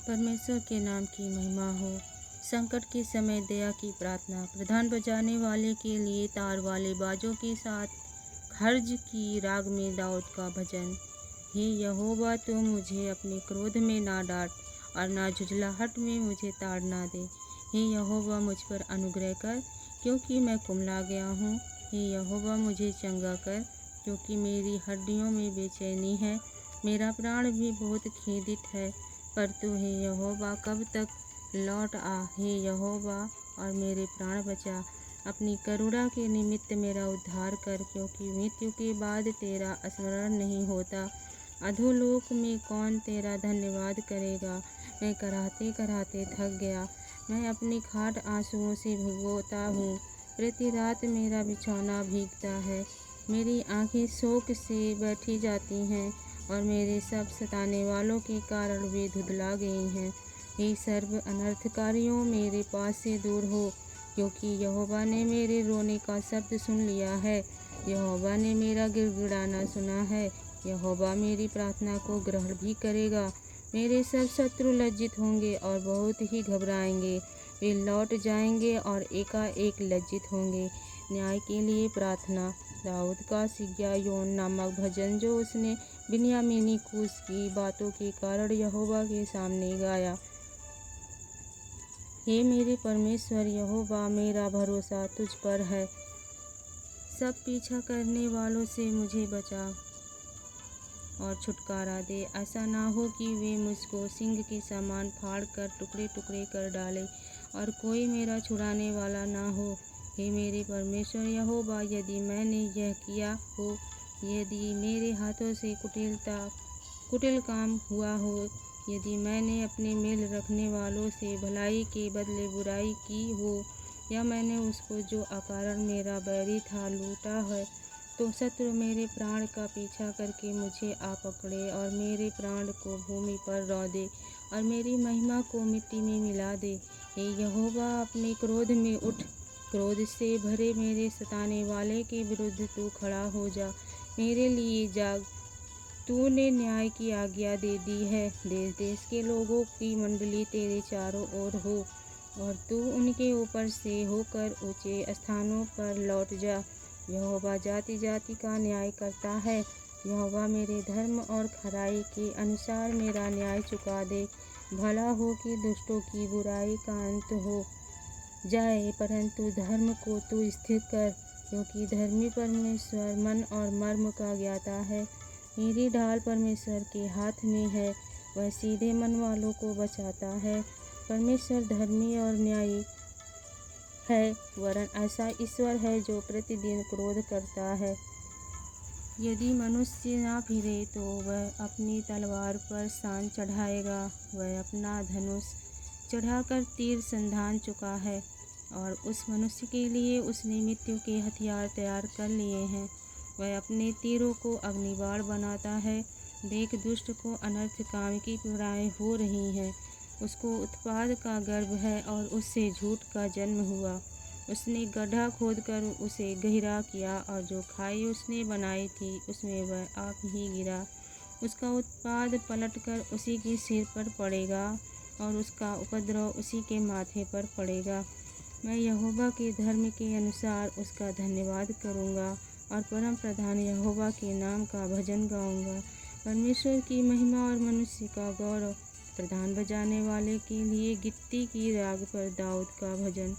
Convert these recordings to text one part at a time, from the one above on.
परमेश्वर के नाम की महिमा हो। संकट के समय दया की प्रार्थना। प्रधान बजाने वाले के लिए तार वाले बाजों के साथ खर्ज की राग में दाऊद का भजन। हे यहोवा, तू मुझे अपने क्रोध में ना डांट और ना झुंझलाहट में मुझे ताड़ ना दे। हे यहोवा, मुझ पर अनुग्रह कर, क्योंकि मैं कुम्हला गया हूँ। हे यहोवा, मुझे चंगा कर, क्योंकि मेरी हड्डियों में बेचैनी है। मेरा प्राण भी बहुत खेदित है, पर तू हे यहोवा कब तक लौट आ। हे यहोवा, और मेरे प्राण बचा। अपनी करुणा के निमित्त मेरा उद्धार कर, क्योंकि मृत्यु के बाद तेरा स्मरण नहीं होता। अधोलोक में कौन तेरा धन्यवाद करेगा। मैं कराहते कराहते थक गया। मैं अपनी खाट आंसुओं से भिगोता हूँ। प्रति रात मेरा बिछौना भीगता है। मेरी आंखें शोक से बैठी जाती हैं और मेरे सब सताने वालों के कारण वे धुंधला गई हैं। हे सर्व अनर्थकारियों, मेरे पास से दूर हो, क्योंकि यहोवा ने मेरे रोने का शब्द सुन लिया है। यहोवा ने मेरा गिड़गिड़ाना सुना है। यहोवा मेरी प्रार्थना को ग्रहण भी करेगा। मेरे सब शत्रु लज्जित होंगे और बहुत ही घबराएंगे। वे लौट जाएंगे और एकाएक लज्जित होंगे। न्याय के लिए प्रार्थना। दाऊद का सिग्गायोन नामक भजन, जो उसने बिन्यामीनी कूश की बातों के कारण यहोवा के सामने गाया। हे मेरे परमेश्वर यहोवा, मेरा भरोसा तुझ पर है। सब पीछा करने वालों से मुझे बचा और छुटकारा दे। ऐसा ना हो कि वे मुझको सिंह के समान फाड़ कर टुकड़े टुकड़े कर डाले और कोई मेरा छुड़ाने वाला ना हो। हे मेरे परमेश्वर यहोवा, यदि मैंने यह किया हो, यदि मेरे हाथों से कुटिल काम हुआ हो, यदि मैंने अपने मेल रखने वालों से भलाई के बदले बुराई की हो, या मैंने उसको जो अकारण मेरा बैरी था लूटा है, तो शत्रु मेरे प्राण का पीछा करके मुझे आ पकड़े और मेरे प्राण को भूमि पर रौंदे और मेरी महिमा को मिट्टी में मिला दे। हे यहोवा, अपने क्रोध में उठ। क्रोध से भरे मेरे सताने वाले के विरुद्ध तू खड़ा हो जा। मेरे लिए जाग। तूने न्याय की आज्ञा दे दी है। देश देश के लोगों की मंडली तेरे चारों ओर हो और तू उनके ऊपर से होकर ऊंचे स्थानों पर लौट जा। यहोवा जाति जाति का न्याय करता है। यहोवा मेरे धर्म और खराई के अनुसार मेरा न्याय चुका दे। भला हो कि दुष्टों की बुराई का अंत हो जाए, परंतु धर्म को तू स्थिर कर, क्योंकि धर्मी परमेश्वर मन और मर्म का ज्ञाता है। मेरी ढाल परमेश्वर के हाथ में है, वह सीधे मन वालों को बचाता है। परमेश्वर धर्मी और न्यायी है, वरन ऐसा ईश्वर है जो प्रतिदिन क्रोध करता है। यदि मनुष्य ना फिरे तो वह अपनी तलवार पर शान चढ़ाएगा। वह अपना धनुष चढ़ाकर तीर संधान चुका है और उस मनुष्य के लिए उसने मृत्यु के हथियार तैयार कर लिए हैं। वह अपने तीरों को अग्निबाण बनाता है। देख, दुष्ट को अनर्थ काम की पीड़ाएं हो रही हैं। उसको उत्पाद का गर्भ है और उससे झूठ का जन्म हुआ। उसने गड्ढा खोदकर उसे गहरा किया और जो खाई उसने बनाई थी उसमें वह आप ही गिरा। उसका उत्पाद पलटकर उसी के सिर पर पड़ेगा और उसका उपद्रव उसी के माथे पर पड़ेगा। मैं यहोवा के धर्म के अनुसार उसका धन्यवाद करूँगा और परम प्रधान यहोवा के नाम का भजन गाऊँगा। परमेश्वर की महिमा और मनुष्य का गौरव। प्रधान बजाने वाले के लिए गिट्टी की राग पर दाऊद का भजन।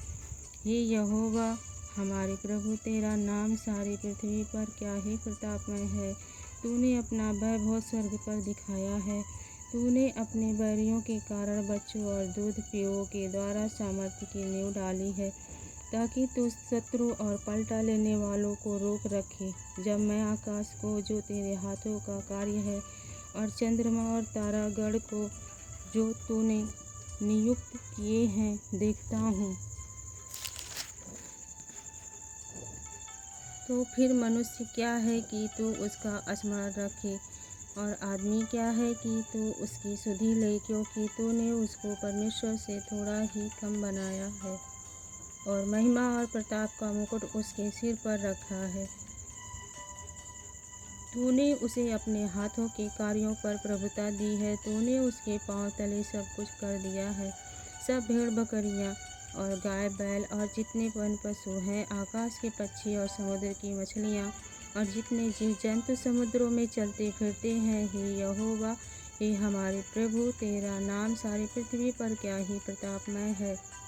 हे यहोवा हमारे प्रभु, तेरा नाम सारी पृथ्वी पर क्या ही प्रतापमय है। तूने अपना वैभव स्वर्ग पर दिखाया है। तूने अपने बैरियों के कारण बच्चों और दूध पीओं के द्वारा सामर्थ्य की नींव डाली है, ताकि तू शत्रु और पलटा लेने वालों को रोक रखे। जब मैं आकाश को, जो तेरे हाथों का कार्य है, और चंद्रमा और तारागण को, जो तूने नियुक्त किए हैं, देखता हूँ, तो फिर मनुष्य क्या है कि तू उसका स्मरण रखे, और आदमी क्या है कि तू उसकी सुधि ले, क्योंकि तूने उसको परमेश्वर से थोड़ा ही कम बनाया है और महिमा और प्रताप का मुकुट उसके सिर पर रखा है। तूने उसे अपने हाथों के कार्यों पर प्रभुता दी है। तूने उसके पांव तले सब कुछ कर दिया है। सब भेड़ बकरियां और गाय बैल और जितने वन पशु हैं, आकाश के पक्षी और समुद्र की मछलियां और जितने जीव जंतु समुद्रों में चलते फिरते हैं, हे यहोवा, हे हमारे प्रभु, तेरा नाम सारी पृथ्वी पर क्या ही प्रतापमय है।